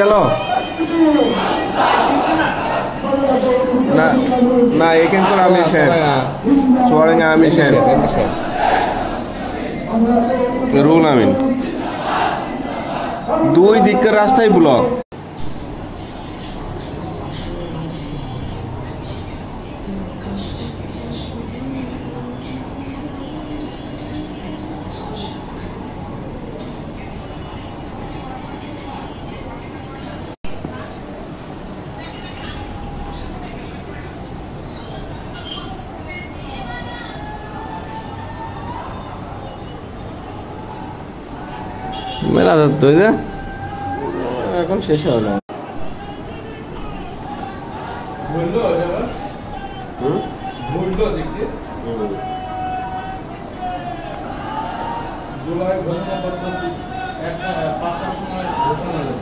গেল না না এখান করে আমি শেষ চুয়াডাঙ্গা আমি শেষ রুল আমিন দুই দিকের রাস্তায় ব্লক মেলা ধরতো যে এখন শেষ হলো না জুলাই ঘোষণাপত্র 5টার সময় ঘোষণা